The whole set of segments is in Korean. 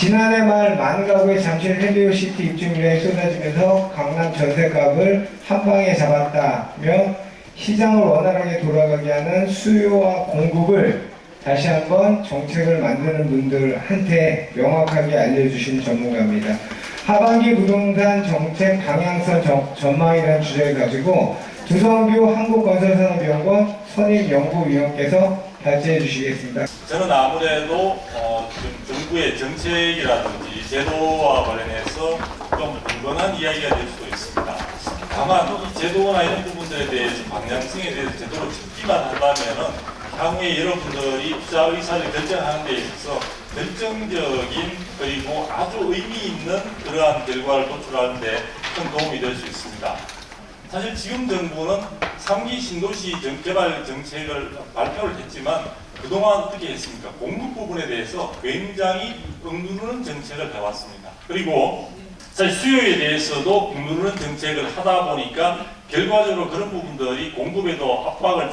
지난해 말 만 가구의 잠실 헬리오시티 입주물량이 쏟아지면서 강남 전셋값을 한 방에 잡았다며 시장을 원활하게 돌아가게 하는 수요와 공급을 다시 한번 정책을 만드는 분들한테 명확하게 알려주신 전문가입니다. 하반기 부동산 정책 방향성 전망이라는 주제를 가지고 두성규 한국건설산업연구원 선임연구위원께서 발제해 주시겠습니다. 저는 아무래도 지금 정부의 정책이라든지 제도와 관련해서 좀 빈번한 이야기가 될 수도 있습니다. 다만 이 제도나 이런 부분들에 대해서 방향성에 대해서 제대로 짚기만 한다면은 향후에 여러분들이 투자 의사를 결정하는 데 있어서 결정적인 그리고 아주 의미 있는 그러한 결과를 도출하는 데 큰 도움이 될 수 있습니다. 사실 지금 정부는 3기 신도시 개발 정책을 발표를 했지만 그동안 어떻게 했습니까? 공급 부분에 대해서 굉장히 억누르는 정책을 해왔습니다. 그리고 사실 수요에 대해서도 억누르는 정책을 하다 보니까 결과적으로 그런 부분들이 공급에도 압박을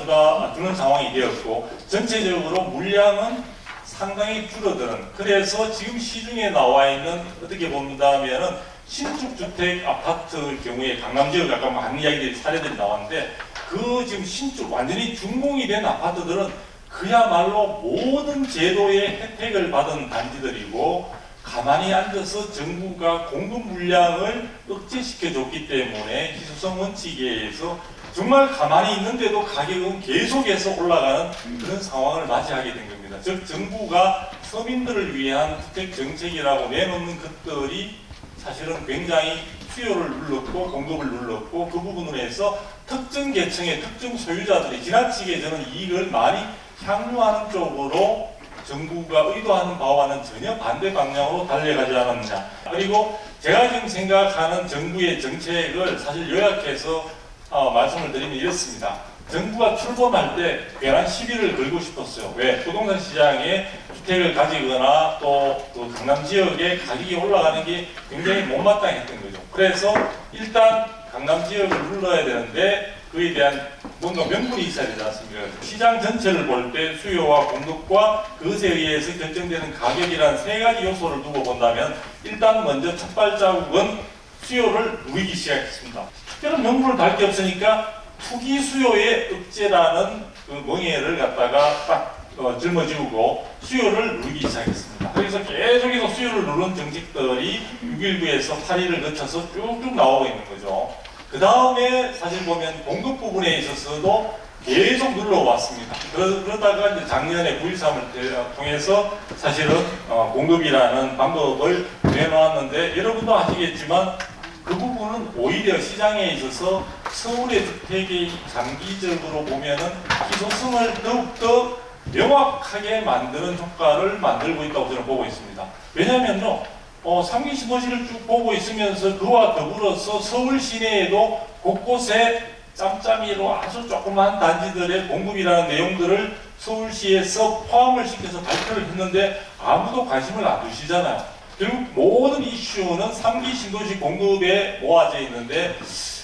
주는 상황이 되었고 전체적으로 물량은 상당히 줄어드는, 그래서 지금 시중에 나와 있는 어떻게 본다면은 신축 주택 아파트 경우에 강남 지역 아까 많은 이야기들이 사례들이 나왔는데 그 지금 신축 완전히 준공이 된 아파트들은 그야말로 모든 제도의 혜택을 받은 단지들이고 가만히 앉아서 정부가 공급 물량을 억제시켜 줬기 때문에 희소성 원칙에 의해서 정말 가만히 있는데도 가격은 계속해서 올라가는 그런 상황을 맞이하게 된 겁니다. 즉 정부가 서민들을 위한 주택 정책이라고 내놓는 것들이 사실은 굉장히 수요를 눌렀고 공급을 눌렀고 그 부분으로 해서 특정 계층의 특정 소유자들이 지나치게 저는 이익을 많이 향유하는 쪽으로 정부가 의도하는 바와는 전혀 반대 방향으로 달려가지 않았느냐. 그리고 제가 지금 생각하는 정부의 정책을 사실 요약해서 말씀을 드리면 이렇습니다. 정부가 출범할 때 괜한 시비를 걸고 싶었어요. 왜? 부동산 시장에 주택을 가지거나 또 강남 지역에 가격이 올라가는 게 굉장히 못마땅했던 거죠. 그래서 일단 강남 지역을 눌러야 되는데 그에 대한 뭔가 명분이 있어야 되지 않습니까? 시장 전체를 볼 때 수요와 공급과 그것에 의해서 결정되는 가격이라는 세 가지 요소를 두고 본다면 일단 먼저 첫 발자국은 수요를 누리기 시작했습니다. 특별한 명분을 달 게 없으니까 투기 수요의 억제라는 그 멍에를 갖다가 딱 짊어지고 수요를 누르기 시작했습니다. 그래서 계속해서 수요를 누른 정책들이 6.19에서 8.1을 거쳐서 쭉쭉 나오고 있는 거죠. 그 다음에 사실 보면 공급 부분에 있어서도 계속 눌러왔습니다. 그러다가 이제 작년에 9.13을 통해서 사실은 공급이라는 방법을 내놓았는데 여러분도 아시겠지만 그 부분은 오히려 시장에 있어서 서울의 주택이 장기적으로 보면은 희소성을 더욱더 명확하게 만드는 효과를 만들고 있다고 저는 보고 있습니다. 왜냐하면요, 3기 신도시를 쭉 보고 있으면서 그와 더불어서 서울 시내에도 곳곳에 짬짬이로 아주 조그만 단지들의 공급이라는 내용들을 서울시에서 포함을 시켜서 발표를 했는데 아무도 관심을 안 두시잖아요. 결국 모든 이슈는 3기 신도시 공급에 모아져 있는데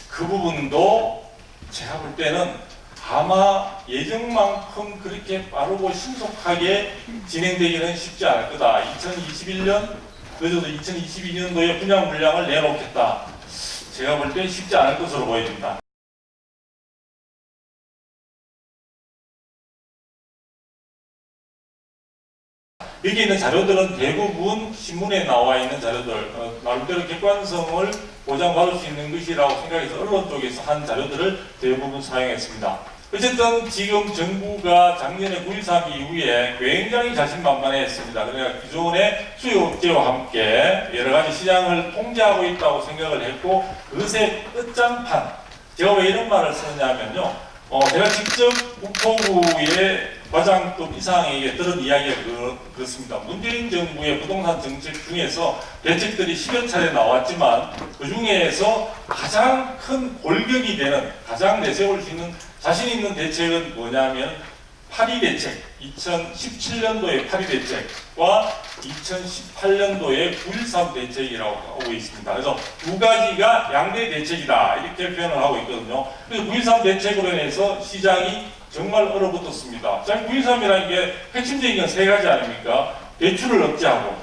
그 부분도 제가 볼 때는 아마 예정만큼 그렇게 빠르고 신속하게 진행되기는 쉽지 않을 거다. 2021년, 늦어도 2022년도에 분양 물량을 내놓겠다. 제가 볼 때 쉽지 않을 것으로 보입니다. 여기 있는 자료들은 대부분 신문에 나와 있는 자료들, 나름대로 객관성을 보장받을 수 있는 것이라고 생각해서 언론 쪽에서 한 자료들을 대부분 사용했습니다. 어쨌든 지금 정부가 작년에 9.13 이후에 굉장히 자신만만했습니다. 그러니까 기존의 수요 억제와 함께 여러 가지 시장을 통제하고 있다고 생각을 했고 그것의 끝장판, 제가 왜 이런 말을 쓰느냐면요. 제가 직접 국토부의 과장급 이상에게 들은 이야기가 그렇습니다. 문재인 정부의 부동산 정책 중에서 대책들이 10여 차례 나왔지만 그 중에서 가장 큰 골격이 되는, 가장 내세울 수 있는 자신 있는 대책은 뭐냐면 8.2 대책, 2017년도의 8.2 대책과 2018년도의 9.13 대책이라고 하고 있습니다. 그래서 두 가지가 양대 대책이다 이렇게 표현을 하고 있거든요. 그래서 9.13 대책으로 인해서 시장이 정말 얼어붙었습니다. 자, 9.13이라는 게 핵심적인 건 세 가지 아닙니까? 대출을 억제하고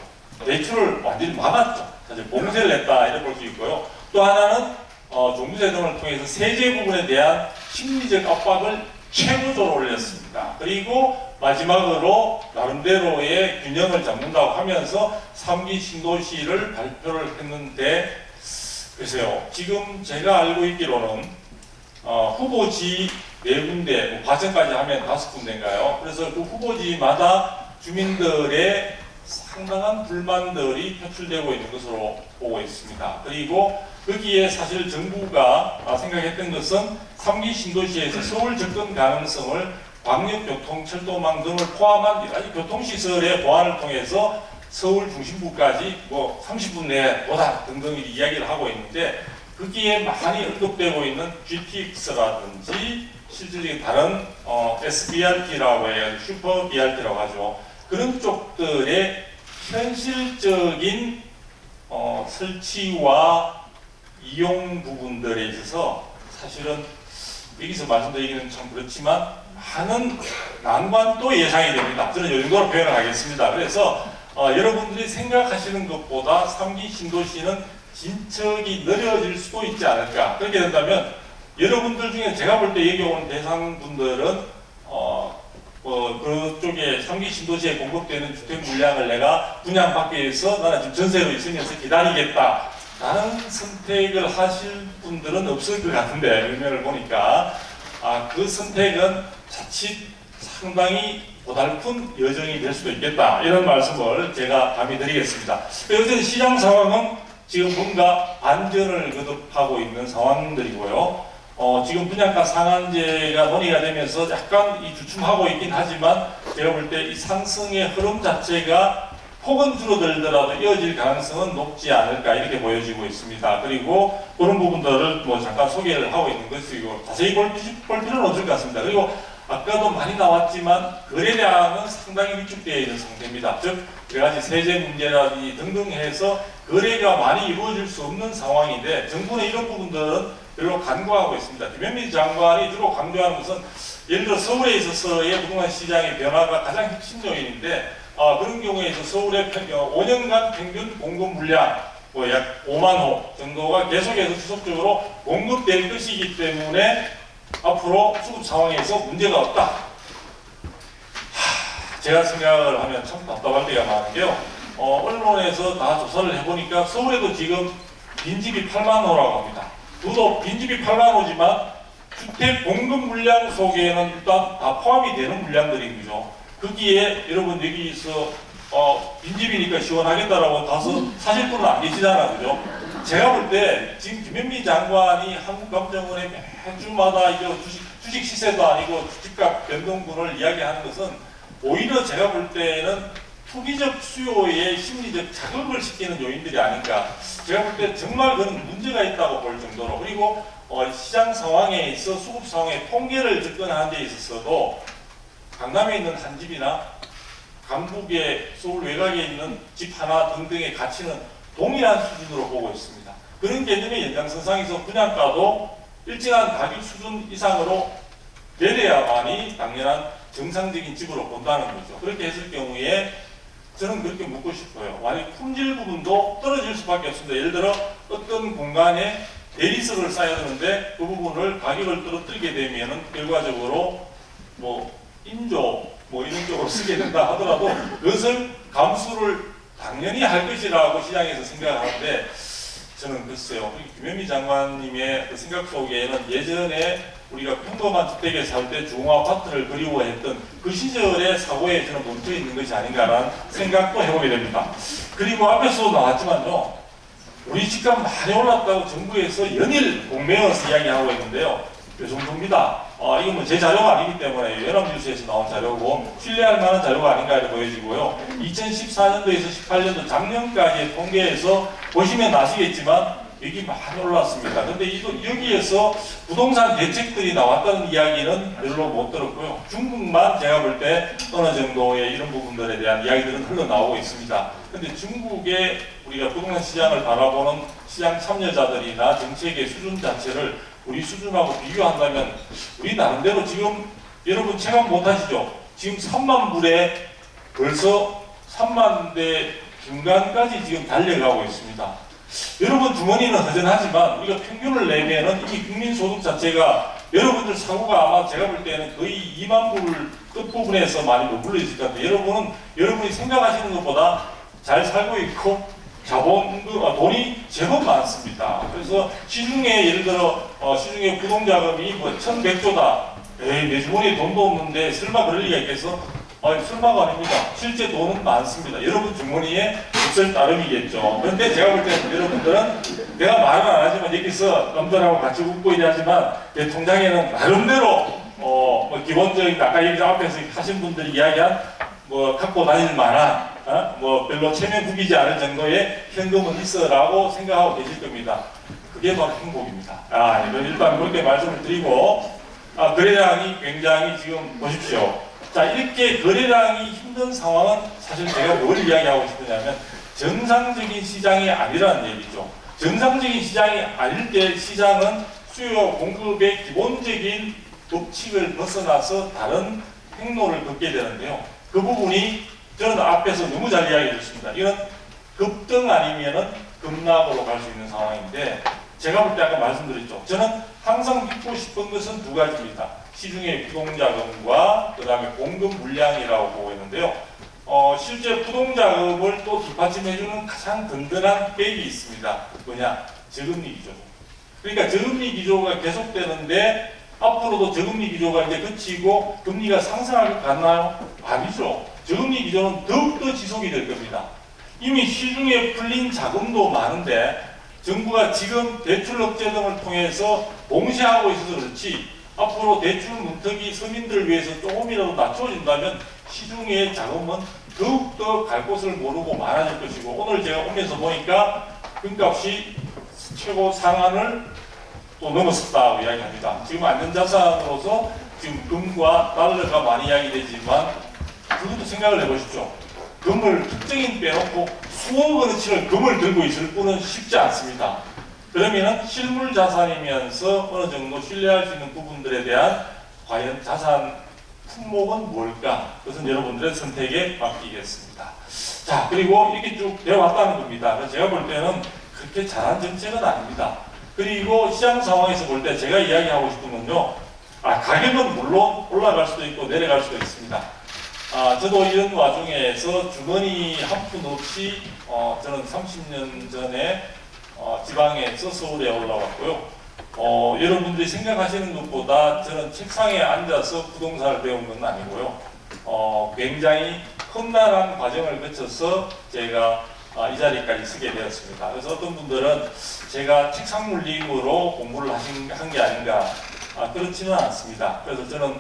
대출을 완전히 막았죠. 사실 봉쇄를 했다 이렇게 볼 수 있고요. 또 하나는 종부세 등을 통해서 세제 부분에 대한 심리적 압박을 최고조로 올렸습니다. 그리고 마지막으로 나름대로의 균형을 잡는다고 하면서 3기 신도시를 발표를 했는데, 글쎄요, 지금 제가 알고 있기로는 후보지 4군데, 과천까지 하면 5군데인가요? 그래서 그 후보지마다 주민들의 상당한 불만들이 표출되고 있는 것으로 보고 있습니다. 그리고 거기에 사실 정부가 생각했던 것은 3기 신도시에서 서울 접근 가능성을 광역교통, 철도망 등을 포함한 여러 가지 교통시설의 보완을 통해서 서울 중심부까지 30분 내에 오다 등등 이야기를 하고 있는데, 거기에 많이 언급되고 있는 GTX라든지 실질적인 다른 SBRT라고 해요. 슈퍼 BRT라고 하죠. 그런 쪽들의 현실적인 설치와 이용 부분들에 있어서 사실은 여기서 말씀드리기는 참 그렇지만 많은 난관도 예상이 됩니다. 저는 이 정도로 표현을 하겠습니다. 그래서 여러분들이 생각하시는 것보다 3기 신도시는 진척이 느려질 수도 있지 않을까. 그렇게 된다면 여러분들 중에 제가 볼 때 여기 오는 대상분들은 그쪽에 3기 신도시에 공급되는 주택 물량을 내가 분양받기 위해서 나는 지금 전세로 있으면서 기다리겠다 라는 선택을 하실 분들은 없을 것 같은데, 일면을 보니까 그 선택은 자칫 상당히 고달픈 여정이 될 수도 있겠다, 이런 말씀을 제가 감히 드리겠습니다. 어쨌든 시장 상황은 지금 뭔가 반전을 거듭하고 있는 상황들이고요. 지금 분양가 상한제가 논의가 되면서 약간 주춤하고 있긴 하지만, 제가 볼 때 이 상승의 흐름 자체가 혹은 줄어들더라도 이어질 가능성은 높지 않을까, 이렇게 보여지고 있습니다. 그리고 그런 부분들을 잠깐 소개를 하고 있는 것이고, 자세히 볼 필요는 없을 것 같습니다. 그리고 아까도 많이 나왔지만 거래량은 상당히 위축되어 있는 상태입니다. 즉 여러 가지 세제 문제라든지 등등 해서 거래가 많이 이루어질 수 없는 상황인데, 정부는 이런 부분들은 별로 간과하고 있습니다. 김현미 장관이 주로 강조하는 것은 예를 들어 서울에 있어서의 부동산 시장의 변화가 가장 핵심 요인인데, 그런 경우에 있어서 서울의 5년간 평균 공급 물량 약 5만 호 정도가 계속해서 지속적으로 공급될 것이기 때문에 앞으로 수급 상황에서 문제가 없다. 제가 생각을 하면 참 답답할 때가 많은데요. 언론에서 다 조사를 해보니까 서울에도 지금 빈집이 8만 호라고 합니다. 저도 빈집이 8만 호지만 주택 공급 물량 속에는 일단 다 포함이 되는 물량들인 거죠. 거기에 여러분 여기서 빈집이니까 시원하겠다라고 가서 사실 분은 안 계시잖아, 그죠? 제가 볼 때 지금 김현미 장관이 한국감정원에 매주마다 이제 주식 시세도 아니고 주식값 변동분을 이야기하는 것은 오히려 제가 볼 때는 투기적 수요에 심리적 자극을 시키는 요인들이 아닌가. 제가 볼 때 정말 그런 문제가 있다고 볼 정도로, 그리고 시장 상황에 있어 수급 상황에 통계를 접근하는 데 있어서도 강남에 있는 한 집이나 강북의 서울 외곽에 있는 집 하나 등등의 가치는 동일한 수준으로 보고 있습니다. 그런 개념의 연장선상에서 분양가도 일정한 가격 수준 이상으로 내려야만이 당연한 정상적인 집으로 본다는 거죠. 그렇게 했을 경우에 저는 그렇게 묻고 싶어요. 만약 품질 부분도 떨어질 수밖에 없습니다. 예를 들어 어떤 공간에 대리석을 쌓아야 되는데 그 부분을 가격을 떨어뜨리게 되면은 결과적으로 인조 이런 쪽으로 쓰게 된다 하더라도 그것을 감수를 당연히 할 것이라고 시장에서 생각하는데, 저는 글쎄요, 김현미 장관님의 그 생각 속에는 예전에 우리가 평범한 주택에 살 때 중앙 아파트를 그리워했던 그 시절의 사고에 저는 멈춰 있는 것이 아닌가라는 생각도 해보게 됩니다. 그리고 앞에서도 나왔지만요, 우리 집값 많이 올랐다고 정부에서 연일 공매어서 이야기하고 있는데요, 이 정도입니다. 이건 제 자료가 아니기 때문에 연합뉴스에서 나온 자료고 신뢰할 만한 자료가 아닌가 이렇게 보여지고요. 2014년도에서 18년도 작년까지의 통계에서 보시면 아시겠지만 여기 많이 올랐습니다. 근데 여기에서 부동산 대책들이 나왔다는 이야기는 별로 못 들었고요. 중국만 제가 볼 때 어느 정도의 이런 부분들에 대한 이야기들은 흘러나오고 있습니다. 근데 중국의 우리가 부동산 시장을 바라보는 시장 참여자들이나 정책의 수준 자체를 우리 수준하고 비교한다면 우리 나름대로 지금 여러분 체감 못하시죠? 지금 3만 불에 벌써 3만 대 중간까지 지금 달려가고 있습니다. 여러분 주머니는 허전하지만 우리가 평균을 내면은 이 국민소득 자체가 여러분들 사고가 아마 제가 볼 때는 거의 2만 불 끝부분에서 많이 머물러 있을 것 같아요. 여러분이 생각하시는 것보다 잘 살고 있고 돈이 제법 많습니다. 그래서 시중에 예를 들어 시중에 부동자금이 뭐 1,100조다. 에이, 내 주머니에 돈도 없는데 설마 그럴 리가 있겠어? 아니, 설마가 아닙니다. 실제 돈은 많습니다. 여러분 주머니에 없을 따름이겠죠. 그런데 제가 볼 때는 여러분들은 내가 말은 안 하지만 여기서 남들하고 같이 웃고 이러지만 내 통장에는 나름대로 뭐 기본적인 아까 여기 앞에서 하신 분들이 이야기한 뭐 갖고 다닐 만한 뭐 별로 체면 구기지 않을 정도의 현금은 있어라고 생각하고 계실 겁니다. 그게 바로 행복입니다. 일단 그렇게 말씀을 드리고 거래량이 굉장히 지금 보십시오. 자, 이렇게 거래량이 힘든 상황은 사실 제가 뭘 이야기하고 싶으냐면 정상적인 시장이 아니라는 얘기죠. 정상적인 시장이 아닐 때 시장은 수요 공급의 기본적인 법칙을 벗어나서 다른 행로를 걷게 되는데요. 그 부분이 저는 앞에서 너무 잘 이야기해 주셨습니다. 이건 급등 아니면은 급락으로 갈 수 있는 상황인데 제가 볼 때 아까 말씀드렸죠. 저는 항상 믿고 싶은 것은 두 가지입니다. 시중의 부동자금과 그 다음에 공급 물량이라고 보고 있는데요. 실제 부동자금을 또 뒷받침해주는 가장 든든한 백이 있습니다. 뭐냐? 저금리 기조. 그러니까 저금리 기조가 계속되는데 앞으로도 저금리 기조가 이제 그치고 금리가 상승할 것 같나요? 아니죠. 저금리 기조는 더욱더 지속이 될 겁니다. 이미 시중에 풀린 자금도 많은데 정부가 지금 대출 억제 등을 통해서 봉쇄하고 있어서 그렇지 앞으로 대출 문턱이 서민들을 위해서 조금이라도 낮춰진다면 시중의 자금은 더욱더 갈 곳을 모르고 많아질 것이고 오늘 제가 오면서 보니까 금값이 최고 상한을 또 넘었었다고 이야기합니다. 지금 안전자산으로서 지금 금과 달러가 많이 이야기되지만 그것도 생각을 해보십시오. 금을 특정인 빼놓고 수억 원어치를 금을 들고 있을 분은 쉽지 않습니다. 그러면은 실물 자산이면서 어느 정도 신뢰할 수 있는 부분들에 대한 과연 자산 품목은 뭘까? 그것은 여러분들의 선택에 맡기겠습니다. 자, 그리고 이렇게 쭉 되어 왔다는 겁니다. 그래서 제가 볼 때는 그렇게 잘한 정책은 아닙니다. 그리고 시장 상황에서 볼 때 제가 이야기하고 싶은 건요. 가격은 물론 올라갈 수도 있고 내려갈 수도 있습니다. 저도 이런 와중에서 주머니 한 푼 없이 저는 30년 전에 지방에서 서울에 올라왔고요. 여러분들이 생각하시는 것보다 저는 책상에 앉아서 부동산을 배운 건 아니고요. 굉장히 험난한 과정을 거쳐서 제가 이 자리까지 서게 되었습니다. 그래서 어떤 분들은 제가 책상 물림으로 공부를 한 게 아닌가 그렇지는 않습니다. 그래서 저는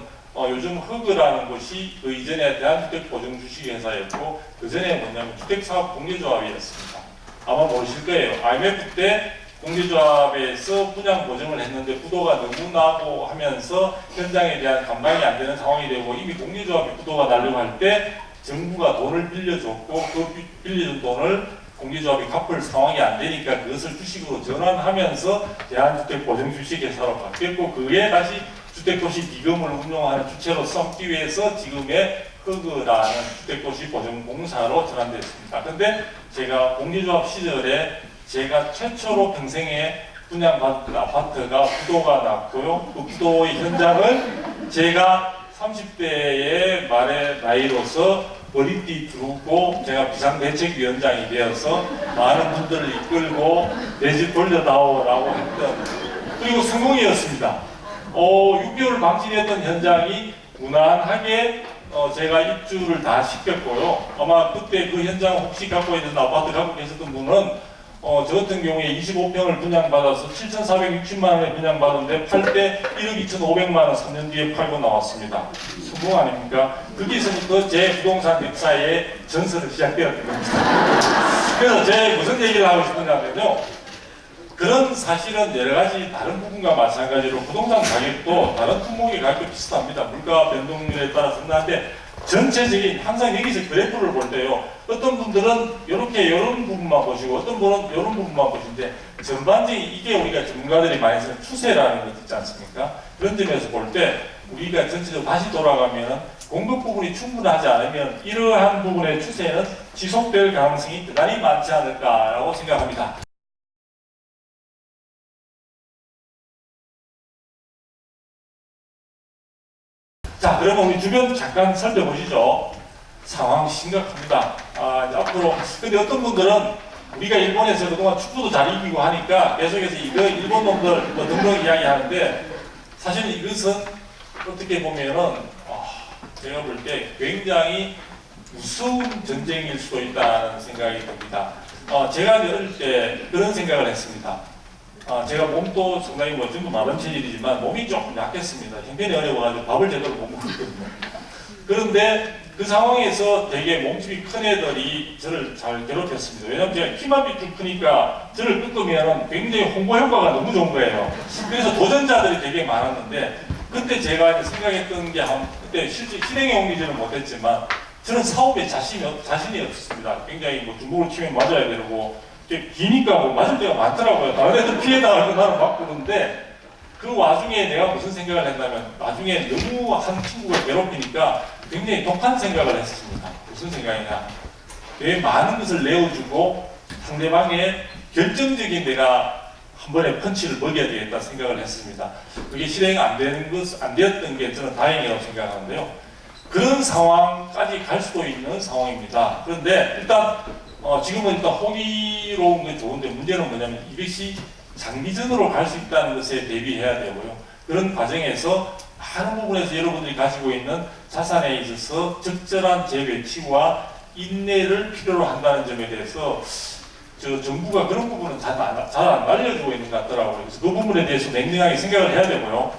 요즘 허그라는 곳이 그 이전에 대한주택보증주식회사였고 그 전에 뭐냐면 주택사업공개조합이었습니다. 아마 모르실 거예요. IMF 때 공개조합에서 분양 보증을 했는데 부도가 너무 나고 하면서 현장에 대한 감당이 안 되는 상황이 되고 이미 공개조합이 부도가 나려고 할 때 정부가 돈을 빌려줬고 그 빌려준 돈을 공개조합이 갚을 상황이 안 되니까 그것을 주식으로 전환하면서 대한주택보증주식회사로 바뀌었고 그에 다시 주택도시 기금을 운용하는 주체로 삼기 위해서 지금의 허그라는 주택도시보증공사로 전환되었습니다. 그런데 제가 공개조합 시절에 제가 최초로 평생에 분양받은 아파트가 부도가 났고요. 그 부도의 현장을 제가 30대의 말의 나이로서 머리띠 두르고 제가 비상대책위원장이 되어서 많은 분들을 이끌고 내 집 돌려다오라고 했던 그리고 성공이었습니다. 6개월 방치됐던 현장이 무난하게 제가 입주를 다 시켰고요. 아마 그때 그 현장 혹시 갖고 있는 아파트 갖고 계셨던 분은 저 같은 경우에 25평을 분양받아서 7,460만 원에 분양받았는데 팔 때 1억 2,500만 원 3년 뒤에 팔고 나왔습니다. 성공 아닙니까? 거기서부터 제 부동산 역사의 전설을 시작되었던 겁니다. 그래서 제가 무슨 얘기를 하고 싶은가 하면요. 그런 사실은 여러 가지 다른 부분과 마찬가지로 부동산 가격도 다른 품목의 가격도 비슷합니다. 물가 변동률에 따라서 한데 전체적인 항상 여기서 그래프를 볼 때요. 어떤 분들은 이렇게 이런 부분만 보시고 어떤 분은 이런 부분만 보시는데 전반적인 이게 우리가 전문가들이 많이 쓰는 추세라는 것 있지 않습니까? 그런 점에서 볼 때 우리가 전체적으로 다시 돌아가면 공급 부분이 충분하지 않으면 이러한 부분의 추세는 지속될 가능성이 대단히 많지 않을까라고 생각합니다. 자, 그러면 우리 주변 잠깐 살펴보시죠. 상황 심각합니다. 앞으로 근데 어떤 분들은 우리가 일본에서 그동안 축구도 잘 이기고 하니까 계속해서 이거 일본 놈들 뭐 등등 이야기하는데 사실 이것은 어떻게 보면은 제가 볼 때 굉장히 무서운 전쟁일 수도 있다는 생각이 듭니다. 제가 어릴 때 그런 생각을 했습니다. 제가 몸도 상당히 뭐 지금도 마른 체질이지만 몸이 조금 약했습니다. 형편이 어려워가지고 밥을 제대로 못 먹었거든요. 그런데 그 상황에서 되게 몸집이 큰 애들이 저를 잘 괴롭혔습니다. 왜냐하면 제가 키만 비쭉 크니까 저를 끄끄면 굉장히 홍보 효과가 너무 좋은 거예요. 그래서 도전자들이 되게 많았는데 그때 제가 이제 생각했던 게 그때 실제 실행에 옮기지는 못했지만 저는 사업에 자신이 없었습니다. 굉장히 뭐 중국을 치면 맞아야 되고 기니까 뭐 맞을 때가 많더라고요. 다른 애들 피해 나가고 나는 맞고 그런데 그 와중에 내가 무슨 생각을 했냐면 나중에 너무 한 친구가 괴롭히니까 굉장히 독한 생각을 했습니다. 무슨 생각이냐. 되게 많은 것을 내어주고 상대방의 결정적인 내가 한 번에 펀치를 먹여야 되겠다 생각을 했습니다. 그게 실행 안 되었던 게 저는 다행이라고 생각하는데요. 그런 상황까지 갈 수도 있는 상황입니다. 그런데 일단 지금은 일단 호기로운 게 좋은데 문제는 뭐냐면 이것이 장기전으로 갈 수 있다는 것에 대비해야 되고요. 그런 과정에서 많은 부분에서 여러분들이 가지고 있는 자산에 있어서 적절한 재배치와 인내를 필요로 한다는 점에 대해서 정부가 그런 부분은 잘 안 알려주고 있는 것 같더라고요. 그래서 그 부분에 대해서 냉정하게 생각을 해야 되고요.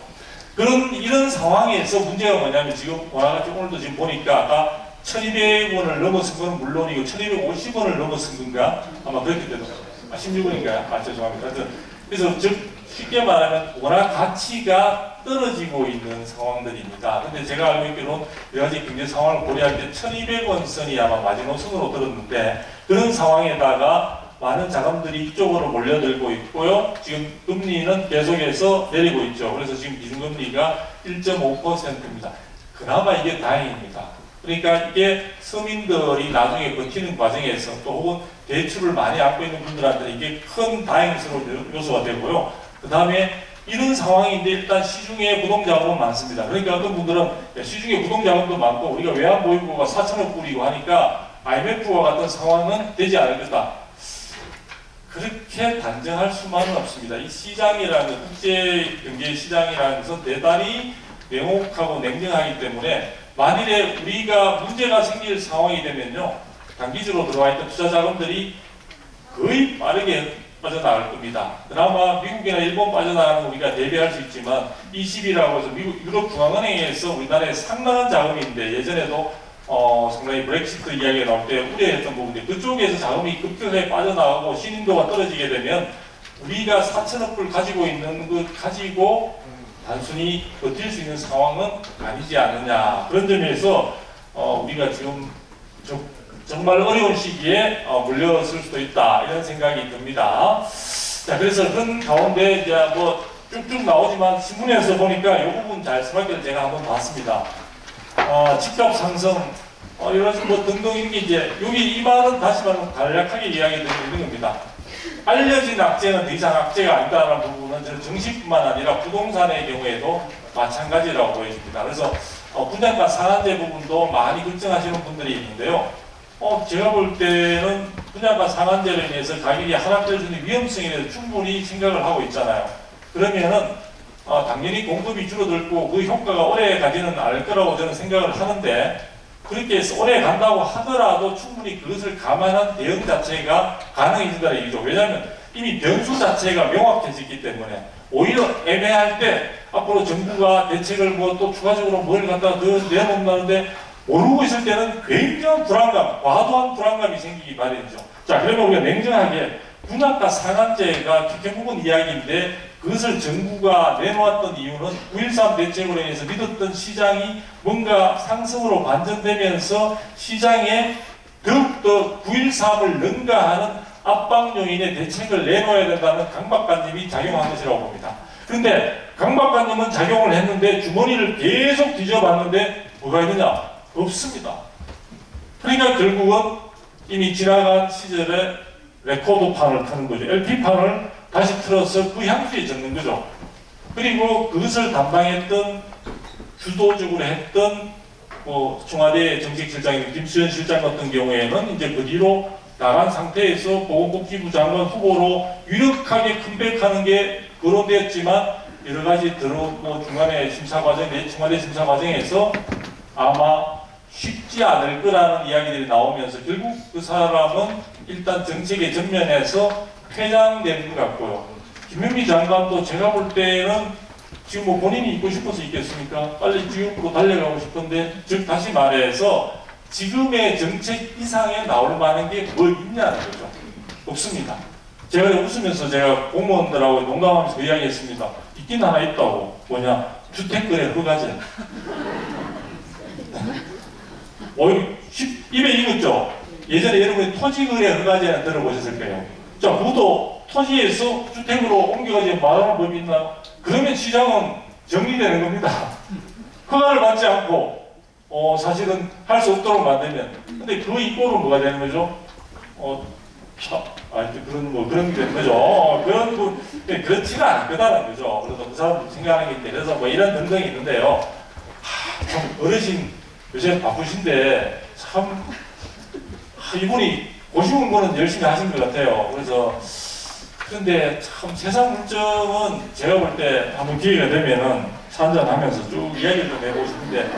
이런 상황에서 문제가 뭐냐면 지금 오늘도 지금 보니까 아까 1200원을 넘어선 건 물론이고 1250원을 넘어선 건가? 아마 그렇게 되도 16원인가요? 죄송합니다. 그래서 쉽게 말하면 워낙 가치가 떨어지고 있는 상황들입니다. 근데 제가 알고 있기로는 여러 가지 경제 상황을 고려할 때 1200원 선이 아마 마지노선으로 들었는데 그런 상황에다가 많은 자금들이 이쪽으로 몰려들고 있고요. 지금 금리는 계속해서 내리고 있죠. 그래서 지금 기준금리가 1.5%입니다. 그나마 이게 다행입니다. 그러니까 이게 서민들이 나중에 버티는 과정에서 또 혹은 대출을 많이 안고 있는 분들한테 이게 큰 다행스러운 요소가 되고요. 그 다음에 이런 상황인데 일단 시중에 부동자금은 많습니다. 그러니까 어떤 분들은 시중에 부동자금도 많고 우리가 외환보유고가 4천억 불이고 하니까 IMF와 같은 상황은 되지 않을 거다. 그렇게 단정할 수만은 없습니다. 이 시장이라는 국제 경제 시장이라는 것은 대단히 냉혹하고 냉정하기 때문에 만일에 우리가 문제가 생길 상황이 되면요, 단기적으로 들어와 있던 투자 자금들이 거의 빠르게 빠져나갈 겁니다. 그나마 미국이나 일본 빠져나가는 거 우리가 대비할 수 있지만 ECB라고 해서 미국 유럽 중앙은행에서 우리나라에 상당한 자금인데 예전에도 상당히 브렉시트 이야기가 나올 때 우려했던 부분인데 그쪽에서 자금이 급격하게 빠져나가고 신인도가 떨어지게 되면 우리가 4천억 불 가지고 있는 것 가지고 단순히 버틸 수 있는 상황은 아니지 않느냐. 그런 점에서 우리가 지금 정말 어려운 시기에 물려설 수도 있다 이런 생각이 듭니다. 자, 그래서 그런 가운데 이제 뭐 쭉쭉 나오지만 신문에서 보니까 이 부분 잘 스마트를 제가 한번 봤습니다. 집값 상승 이런 뭐 등등 이렇게 이제 여기 이 말은 다시 말하면 간략하게 이야기드리고 있는 겁니다. 알려진 악재는 더 이상 악재가 아니다라는 부분은 저는 정시뿐만 아니라 부동산의 경우에도 마찬가지라고 보여집니다. 그래서 분양가 상한제 부분도 많이 걱정하시는 분들이 있는데요. 제가 볼 때는 분양가 상한제로 인해서 가격이 하락될 수 있는 위험성에 대해서 충분히 생각을 하고 있잖아요. 그러면은 당연히 공급이 줄어들고 그 효과가 오래 가지는 않을 거라고 저는 생각을 하는데 그렇게 해서 오래 간다고 하더라도 충분히 그것을 감안한 대응 자체가 가능해진다는 얘기죠. 왜냐하면 이미 변수 자체가 명확해졌기 때문에 오히려 애매할 때 앞으로 정부가 대책을 뭐 또 추가적으로 뭘 갖다 더 내놓는다는데 모르고 있을 때는 굉장한 불안감, 과도한 불안감이 생기기 마련이죠. 자, 그러면 우리가 냉정하게 분양가 상한제가 기본 이야기인데 그것을 정부가 내놓았던 이유는 9.13 대책으로 인해서 믿었던 시장이 뭔가 상승으로 반전되면서 시장에 더욱더 9.13을 능가하는 압박 요인의 대책을 내놓아야 된다는 강박관념이 작용한 것이라고 봅니다. 그런데 강박관념은 작용을 했는데 주머니를 계속 뒤져봤는데 뭐가 있느냐? 없습니다. 그러니까 결국은 이미 지나간 시절에 레코드판을 트는 거죠. LP판을 다시 틀어서 그 향수에 적는 거죠. 그리고 그것을 담당했던 주도적으로 했던 청와대 정책실장인 김수현 실장 같은 경우에는 이제 그 뒤로 나간 상태에서 보건복지부 장관 후보로 유력하게 컴백하는 게 거론되었지만 여러 가지 들어오고 중간에 심사 과정, 청와대 심사 과정에서 아마 쉽지 않을 거라는 이야기들이 나오면서 결국 그 사람은 일단 정책의 전면에서 퇴장되는 것 같고요. 김현미 장관도 제가 볼 때는 지금 뭐 본인이 있고 싶어서 있겠습니까? 빨리 지역으로 달려가고 싶은데, 즉 다시 말해서 지금의 정책 이상에 나올 만한 게 뭐 있냐는 거죠. 없습니다. 제가 웃으면서 제가 공무원들하고 농담하면서 그 이야기했습니다. 있긴 하나 있다고. 뭐냐? 주택거래 허가제. 입에 익었죠? 예전에 여러분이 토지거래 허가제는 들어보셨을 거예요. 자, 그것도 토지에서 주택으로 옮겨가지 말하는 법이 있나? 그러면 시장은 정리되는 겁니다. 허가를 받지 않고 사실은 할 수 없도록 만들면. 근데 그 이꼴은 뭐가 되는 거죠? 그런 게 되는 거죠. 그렇지가 않을 거다는 거죠. 그래서 그 사람 생각하는 게 그래서 뭐 이런 등등이 있는데요. 참 어르신 요새 바쁘신데 참 이분이 고시원 거는 열심히 하신 것 같아요. 그래서 그런데 참 세상 물정은 제가 볼 때 한번 기회가 되면은 차 한잔 하면서 쭉 이야기를 좀 해보고 싶은데